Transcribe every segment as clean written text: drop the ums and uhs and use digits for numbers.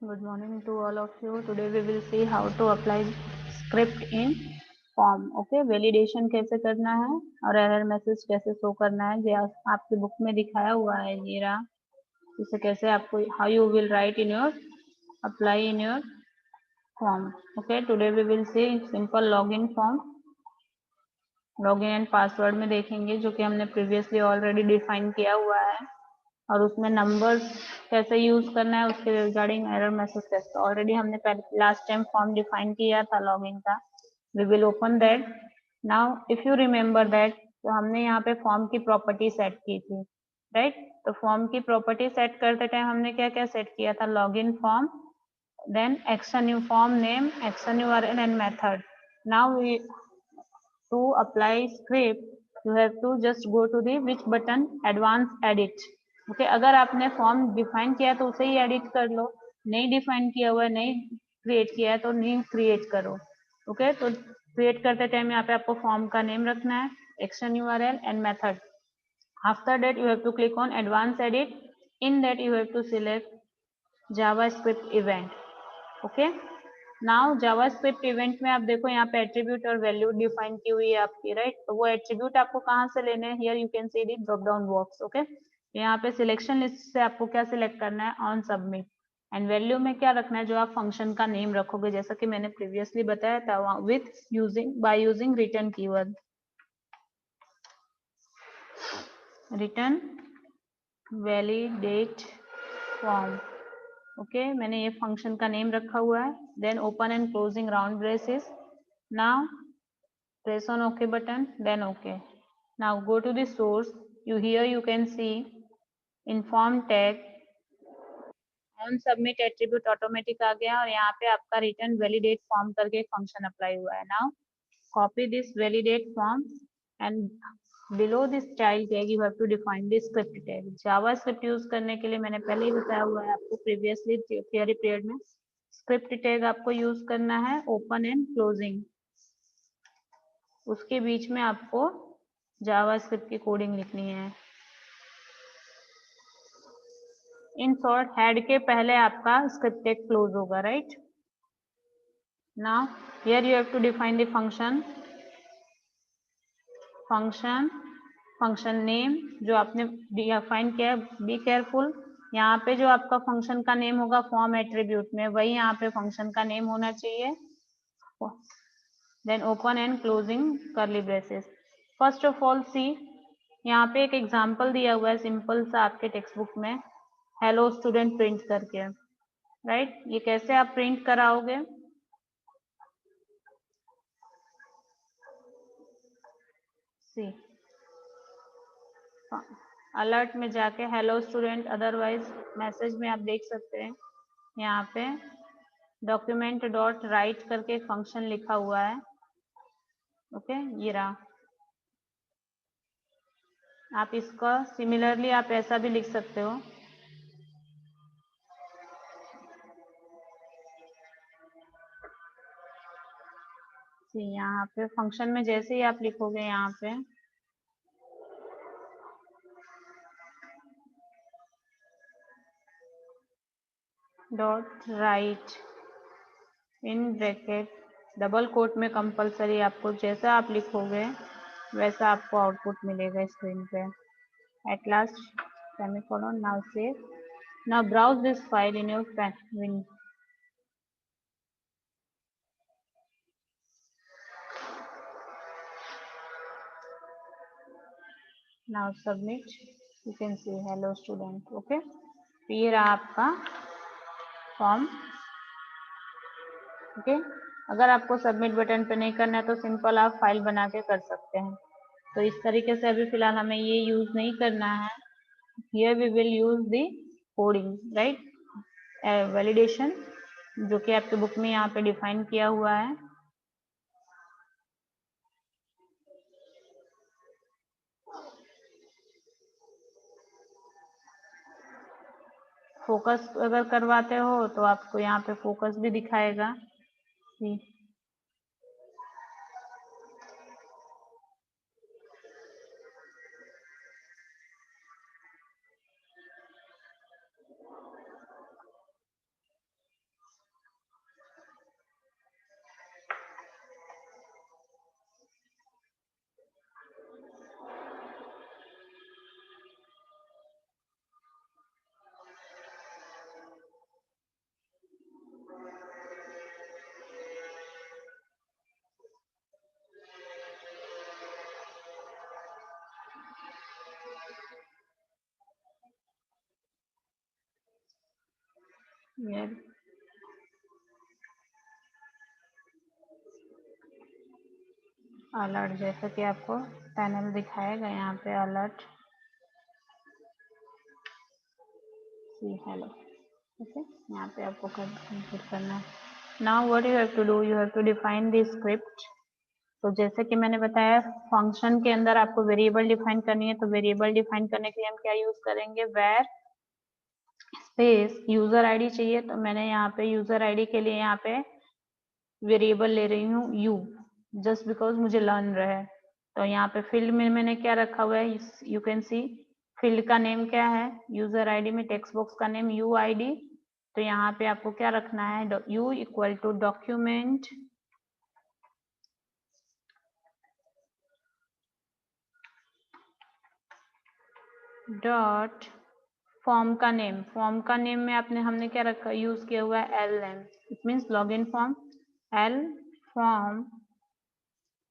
Good morning to all of you. Today we will see how to apply script in form. Okay, validation कैसे करना है और error message कैसे show करना है, ये आपकी बुक में दिखाया हुआ है। ये रहा, इसे कैसे आपको how you will write in your apply in your form. Okay, today we will see simple login form. Login and password में देखेंगे जो कि हमने प्रीवियसली ऑलरेडी डिफाइन किया हुआ है, और उसमें नंबर्स कैसे यूज करना है, उसके रिगार्डिंग एरर मैसेज कैसे ऑलरेडी हमने पहले लास्ट टाइम फॉर्म डिफाइन किया था लॉगिन का। We will open that now. If you remember that, तो हमने यहाँ पे फॉर्म की प्रॉपर्टी सेट की थी, राइट? तो फॉर्म की प्रॉपर्टी सेट करते टाइम हमने क्या क्या सेट किया था? Login form, then action you form name, action URL and method. Now we to apply script, you have to just go to the which button, advanced edit. Okay, अगर आपने form define किया तो उसे ही edit कर लो, नहीं define किया हुआ है, नहीं क्रिएट किया है तो न्यू क्रिएट करो। ओके, तो क्रिएट करते टाइम यहाँ पे आपको फॉर्म का नेम रखना है, action URL and method. After that you have to click on advance edit. In that you have to select JavaScript event. Okay, now JavaScript event में आप देखो यहाँ पे एट्रीब्यूट और वैल्यू डिफाइन की हुई है आपकी, राइट? तो वो एट्रीब्यूट आपको कहाँ से लेने हैं? Here you can C the drop down box. Okay, यहाँ पे सिलेक्शन लिस्ट से आपको क्या सिलेक्ट करना है? On submit. एंड वैल्यू में क्या रखना है? जो आप फंक्शन का नेम रखोगे, जैसा कि मैंने प्रीवियसली बताया था, with using by using return keyword, return validate form. Okay, मैंने ये फंक्शन का नेम रखा हुआ है। Then open and closing round braces. Now press on OK button, then OK. Now go to the source. Here you can see inform tag on submit attribute automatic आ गया, और यहाँ पे आपका return validate form करके एक function apply हुआ है। Now copy this validate form and below this style tag you have to define this script tag. JavaScript use करने के लिए मैंने पहले ही बताया हुआ है आपको प्रीवियसली थियरी पीरियड में, स्क्रिप्ट टैग आपको यूज करना है ओपन एंड क्लोजिंग, उसके बीच में आपको जावास्क्रिप्ट की कोडिंग लिखनी है। इन शॉर्ट, हेड के पहले आपका स्क्रिप्ट टैग क्लोज होगा, right? Now here you have to define the function, function name जो आपने डिफाइन किया है। बी केयरफुल, यहाँ पे जो आपका फंक्शन का नेम होगा फॉर्म एट्रीब्यूट में, वही यहाँ पे फंक्शन का नेम होना चाहिए। Then open and closing curly braces. First of all C, यहाँ पे एक एग्जांपल दिया हुआ है सिंपल सा आपके टेक्स्ट बुक में, हेलो स्टूडेंट प्रिंट करके, राइट? ये कैसे आप प्रिंट कराओगे? सी, अलर्ट में जाके हेलो स्टूडेंट, अदरवाइज मैसेज में आप देख सकते हैं यहाँ पे डॉक्यूमेंट डॉट राइट करके एक फंक्शन लिखा हुआ है। ओके, ये रहा। आप इसका सिमिलरली आप ऐसा भी लिख सकते हो, यहाँ पे फंक्शन में जैसे ही आप लिखोगे यहाँ पे dot write in bracket double quote में, कंपलसरी आपको जैसा आप लिखोगे वैसा आपको आउटपुट मिलेगा स्क्रीन पे। At last semicolon. Now save. Now browse this file in your window. Now submit. You can see hello student. Okay, तो ये रहा आपका फॉर्म। ओके, अगर आपको सबमिट बटन पे नहीं करना है तो सिंपल आप फाइल बना के कर सकते हैं। तो इस तरीके से अभी फिलहाल हमें ये यूज नहीं करना है। Here we will use the coding, right? Validation जो कि आपके बुक में यहाँ पे डिफाइन किया हुआ है। फोकस अगर करवाते हो तो आपको यहाँ पे फोकस भी दिखाएगा। ये अलर्ट, जैसा कि आपको पैनल दिखाएगा यहाँ पे अलर्ट सी हेलो। ओके, यहाँ पे आपको कंप्लीट करना है। Now what you have to do, you have to define the script. तो जैसे कि मैंने बताया फंक्शन के अंदर आपको वेरिएबल डिफाइन करनी है, तो वेरिएबल डिफाइन करने के लिए हम क्या यूज करेंगे, वेर स्पेस यूजर आईडी चाहिए। तो मैंने यहाँ पे यूजर आईडी के लिए यहाँ पे वेरिएबल ले रही हूँ यू, जस्ट बिकॉज मुझे लर्न रहे। तो यहाँ पे फील्ड में मैंने क्या रखा हुआ है, यू कैन सी फील्ड का नेम क्या है, यूजर आईडी में टेक्स्ट बॉक्स का नेम यू आईडी। तो यहाँ पे आपको क्या रखना है, U equal to document dot form का नेम। फॉर्म का नेम में आपने हमने क्या रखा, यूज किया हुआ है L name, it means log in form. L form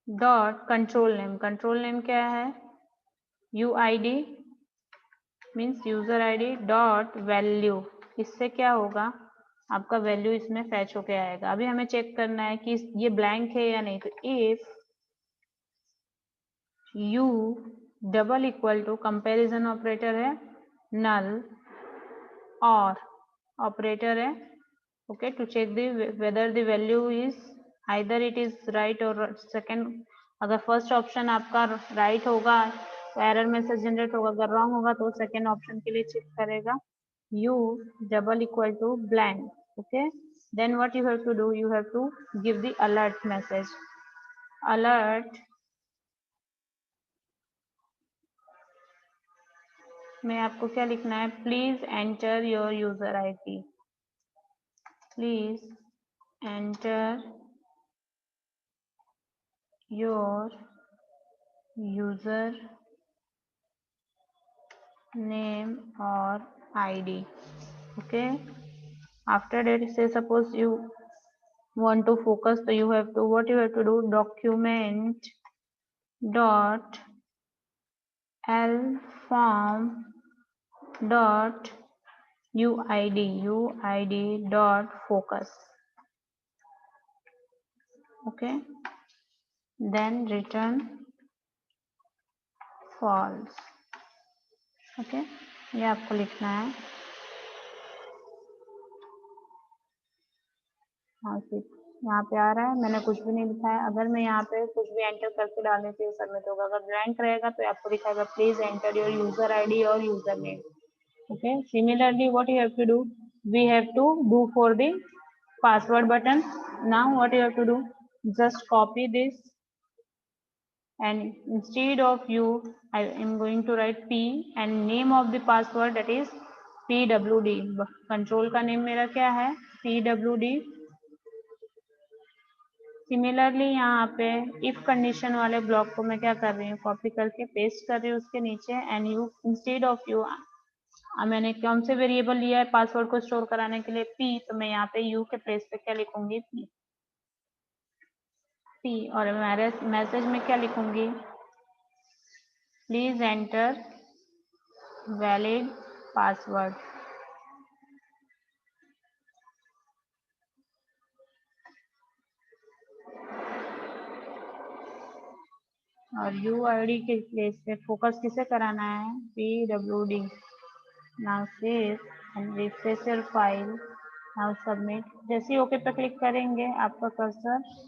dot control name, control name क्या है, U I D means user I D dot value. इससे क्या होगा, आपका वैल्यू इसमें फैच होके आएगा। अभी हमें चेक करना है कि ये ब्लैंक है या नहीं। तो if you double equal to comparison operator है, नल और ऑपरेटर है, okay, to check the whether the value is either it is right और सेकंड। अगर फर्स्ट ऑप्शन आपका राइट होगा तो एरर मैसेज जनरेट होगा, अगर रॉन्ग होगा तो सेकंड ऑप्शन के लिए चेक करेगा you double equal to blank. Okay, then what you have to do, you have to give the alert message. Alert में आपको क्या लिखना है, please enter your user ID, please enter your user name or id. Okay, after that say suppose you want to focus, so you have to, what you have to do, document dot l form dot uid dot focus. Okay, then return false. Okay, ये आपको लिखना है। हाँ ठीक, यहाँ पे आ रहा है, मैंने कुछ भी नहीं लिखा है। अगर मैं यहाँ पे कुछ भी एंटर करके डालने से सबमिट होगा। अगर ब्लैंक रहेगा तो आपको दिखाएगा please enter your user ID और user name. Okay, similarly what you have to do, we have to do for the password button. Now what you have to do, just copy this and instead of you I am going to write P and name of the password, that is PWD। Control का name मेरा क्या है, PWD। Similarly यहाँ पे if condition वाले block को मैं क्या कर रही हूँ, कॉपी करके पेस्ट कर रही हूँ उसके नीचे। And you instead of you, मैंने कौन से वेरिएबल लिया है पासवर्ड को स्टोर कराने के लिए, पी, तो मैं यहाँ पे यू के प्लेस पे क्या लिखूंगी, पी। और मेरे मैसेज में क्या लिखूंगी, प्लीज एंटर वैलिड पासवर्ड। और यू आई डी के प्लेस पे फोकस किसे कराना है, PWD। Now save and refresh your file, now submit. जैसे ही ओके पे क्लिक करेंगे आपका कर्सर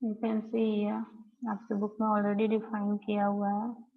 यू कैन सी, आपके बुक में ऑलरेडी डिफाइन किया हुआ है।